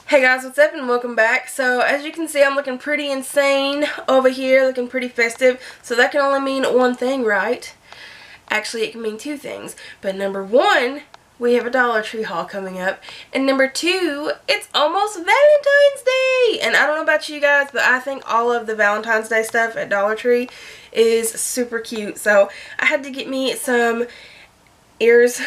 Hey guys, what's up and welcome back. So as you can see, I'm looking pretty insane over here, looking pretty festive. So that can only mean one thing, right? Actually, it can mean two things. But number one, we have a Dollar Tree haul coming up. And number two, it's almost Valentine's Day. And I don't know about you guys, but I think all of the Valentine's Day stuff at Dollar Tree is super cute. So I had to get me some ears.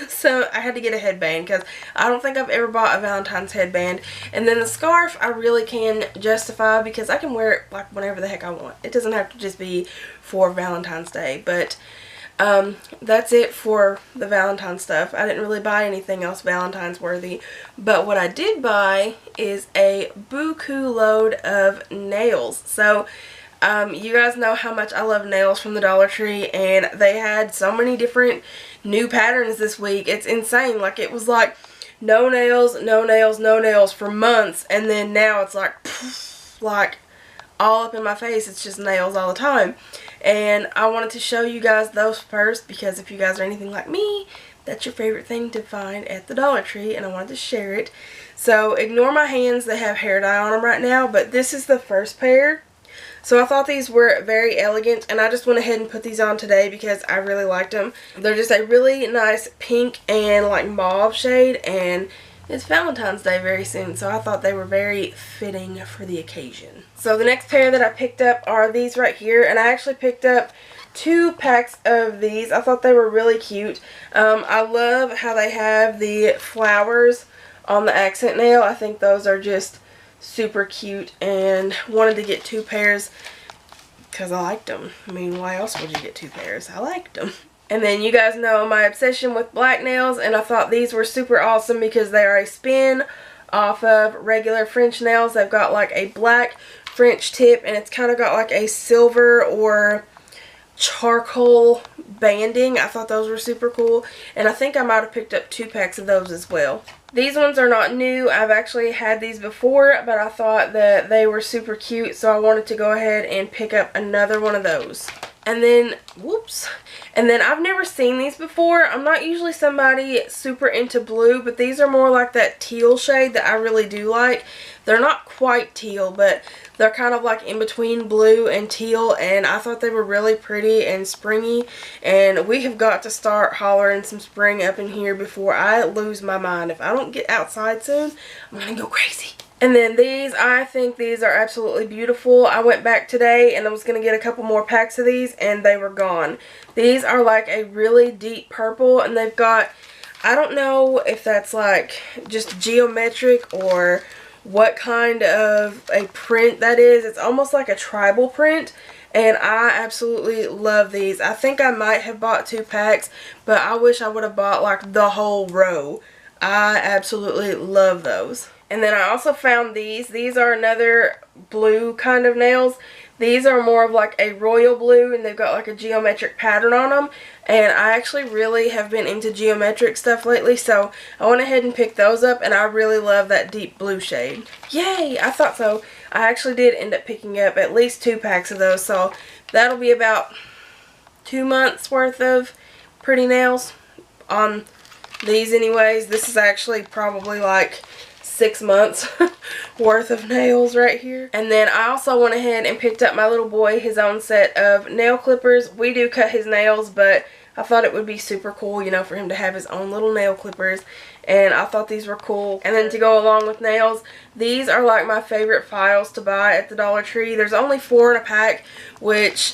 So I had to get a headband because I don't think I've ever bought a Valentine's headband. And then the scarf I really can justify because I can wear it like whenever the heck I want. It doesn't have to just be for Valentine's Day. But that's it for the Valentine's stuff. I didn't really buy anything else Valentine's worthy. But what I did buy is a buku load of nails. So you guys know how much I love nails from the Dollar Tree, and they had so many different new patterns this week. It's insane. Like, it was like no nails, no nails, no nails for months, and then now it's like poof, like all up in my face. It's just nails all the time. And I wanted to show you guys those first because if you guys are anything like me, that's your favorite thing to find at the Dollar Tree, and I wanted to share it. So ignore my hands, they have hair dye on them right now, but this is the first pair. So I thought these were very elegant, and I just went ahead and put these on today because I really liked them. They're just a really nice pink and like mauve shade, and it's Valentine's Day very soon, so I thought they were very fitting for the occasion. So the next pair that I picked up are these right here, and I actually picked up 2 packs of these. I thought they were really cute. I love how they have the flowers on the accent nail. I think those are just super cute, and wanted to get 2 pairs because I liked them. I mean, why else would you get 2 pairs? I liked them. And then you guys know my obsession with black nails, and I thought these were super awesome because they are a spin off of regular French nails. They've got like a black French tip, and it's kind of got like a silver or charcoal banding. I thought those were super cool, and I think I might have picked up 2 packs of those as well. These ones are not new. I've actually had these before, but I thought that they were super cute, so I wanted to go ahead and pick up another one of those. And then, whoops, and then I've never seen these before. I'm not usually somebody super into blue, but these are more like that teal shade that I really do like. They're not quite teal, but they're kind of like in between blue and teal, and I thought they were really pretty and springy, and we have got to start hollering some spring up in here before I lose my mind. If I don't get outside soon, I'm gonna go crazy. And then these, I think these are absolutely beautiful. I went back today and I was going to get a couple more packs of these, and they were gone. These are like a really deep purple, and they've got, I don't know if that's like just geometric or what kind of a print that is. It's almost like a tribal print, and I absolutely love these. I think I might have bought 2 packs, but I wish I would have bought like the whole row. I absolutely love those. And then I also found these. These are another blue kind of nails. These are more of like a royal blue, and they've got like a geometric pattern on them. And I actually really have been into geometric stuff lately, so I went ahead and picked those up, and I really love that deep blue shade. Yay! I thought so. I actually did end up picking up at least 2 packs of those, so that'll be about 2 months worth of pretty nails on these anyways. This is actually probably like 6 months worth of nails right here. And then I also went ahead and picked up my little boy his own set of nail clippers. We do cut his nails, but I thought it would be super cool, you know, for him to have his own little nail clippers, and I thought these were cool. And then to go along with nails, these are like my favorite files to buy at the Dollar Tree. There's only 4 in a pack, which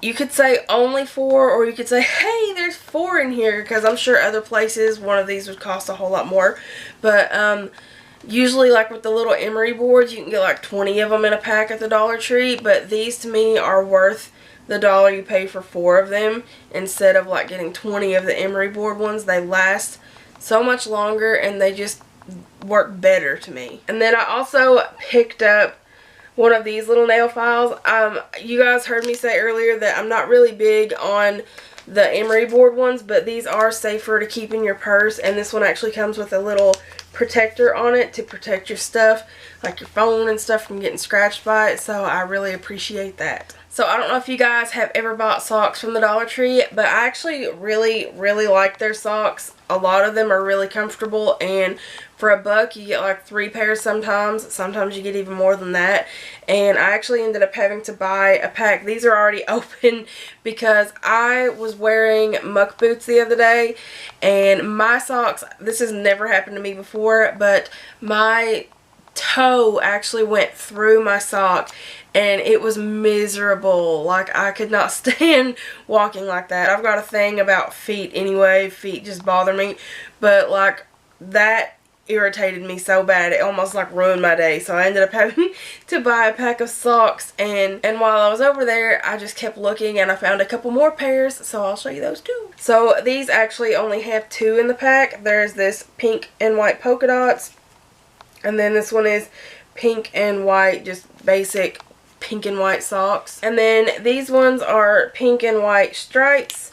you could say only 4, or you could say, hey, there's 4 in here, because I'm sure other places one of these would cost a whole lot more. But usually, like with the little emery boards, you can get like 20 of them in a pack at the Dollar Tree, but these to me are worth the $1 you pay for 4 of them instead of like getting 20 of the emery board ones. They last so much longer, and they just work better to me. And then I also picked up one of these little nail files. You guys heard me say earlier that I'm not really big on the emery board ones, but these are safer to keep in your purse, and this one actually comes with a little protector on it to protect your stuff, like your phone and stuff, from getting scratched by it, so I really appreciate that. So I don't know if you guys have ever bought socks from the Dollar Tree, but I actually really like their socks. A lot of them are really comfortable, and for $1 you get like 3 pairs sometimes. Sometimes you get even more than that. And I actually ended up having to buy a pack. These are already open because I was wearing muck boots the other day, and my socks, this has never happened to me before, but my toe actually went through my sock and it was miserable. Like, I could not stand walking like that. I've got a thing about feet anyway. Feet just bother me, but like that irritated me so bad it almost like ruined my day. So I ended up having to buy a pack of socks, and while I was over there I just kept looking and I found a couple more pairs, so I'll show you those too. So these actually only have 2 in the pack. There's this pink and white polka dots, and then this one is pink and white, just basic pink and white socks. And then these ones are pink and white stripes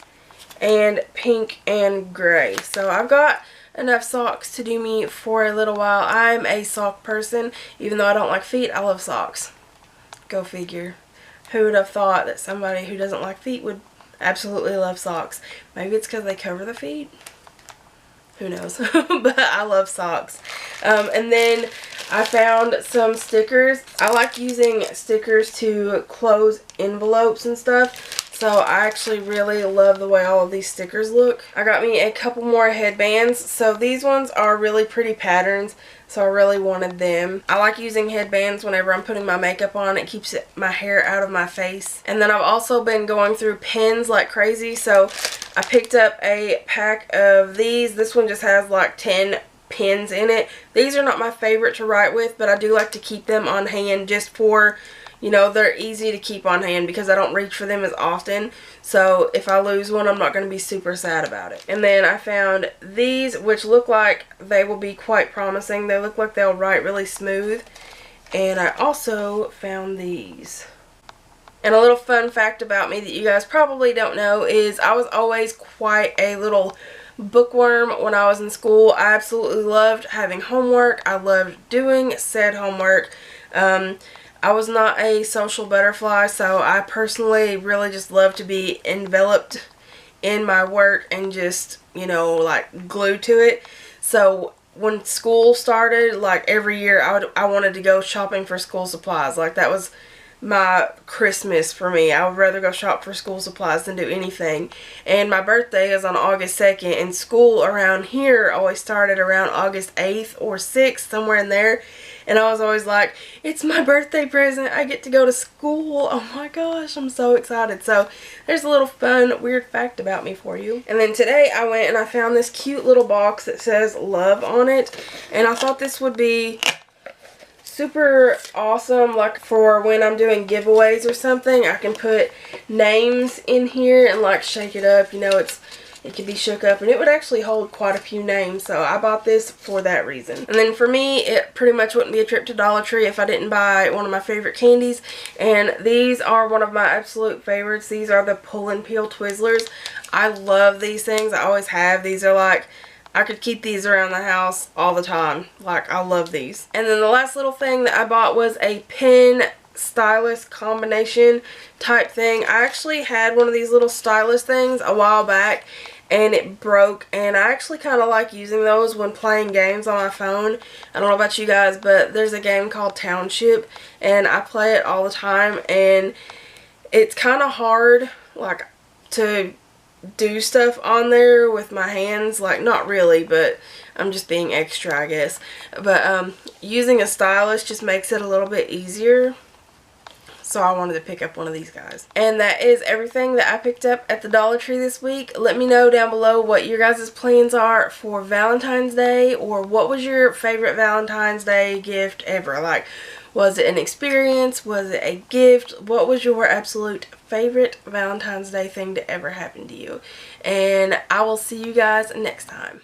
and pink and gray. So I've got enough socks to do me for a little while. I'm a sock person. Even though I don't like feet, I love socks. Go figure. Who would have thought that somebody who doesn't like feet would absolutely love socks? Maybe it's because they cover the feet. Who knows? But I love socks. And then I found some stickers. I like using stickers to close envelopes and stuff. So I actually really love the way all of these stickers look. I got me a couple more headbands. So these ones are really pretty patterns, so I really wanted them. I like using headbands whenever I'm putting my makeup on. It keeps my hair out of my face. And then I've also been going through pens like crazy, so I picked up a pack of these. This one just has like 10 pens in it. These are not my favorite to write with, but I do like to keep them on hand just for, you know, they're easy to keep on hand because I don't reach for them as often. So if I lose one, I'm not going to be super sad about it. And then I found these, which look like they will be quite promising. They look like they'll write really smooth. And I also found these. And a little fun fact about me that you guys probably don't know is I was always quite a little bookworm when I was in school. I absolutely loved having homework. I loved doing said homework. I was not a social butterfly, so I personally really just love to be enveloped in my work and just, you know, like glued to it. So when school started, like every year I wanted to go shopping for school supplies. Like that was my Christmas for me. I would rather go shop for school supplies than do anything. And my birthday is on August 2nd, and school around here always started around August 8th or 6th, somewhere in there. And I was always like, it's my birthday present. I get to go to school. Oh my gosh, I'm so excited. So there's a little fun, weird fact about me for you. And then today I went and I found this cute little box that says love on it. And I thought this would be super awesome, like for when I'm doing giveaways or something. I can put names in here and like shake it up, you know, it can be shook up, and it would actually hold quite a few names. So I bought this for that reason. And then for me, it pretty much wouldn't be a trip to Dollar Tree if I didn't buy one of my favorite candies. And these are one of my absolute favorites. These are the Pull and Peel Twizzlers. I love these things. I always have. These are like, I could keep these around the house all the time. Like, I love these. And then the last little thing that I bought was a pen stylus combination type thing. I actually had one of these little stylus things a while back and it broke, and I actually kind of like using those when playing games on my phone. I don't know about you guys, but there's a game called Township and I play it all the time, and it's kind of hard like to do stuff on there with my hands. Like, not really, but I'm just being extra, I guess. But using a stylus just makes it a little bit easier. So I wanted to pick up one of these guys. And that is everything that I picked up at the Dollar Tree this week. Let me know down below what your guys' plans are for Valentine's Day, or what was your favorite Valentine's Day gift ever? Like, was it an experience? Was it a gift? What was your absolute favorite Valentine's Day thing to ever happen to you? And I will see you guys next time.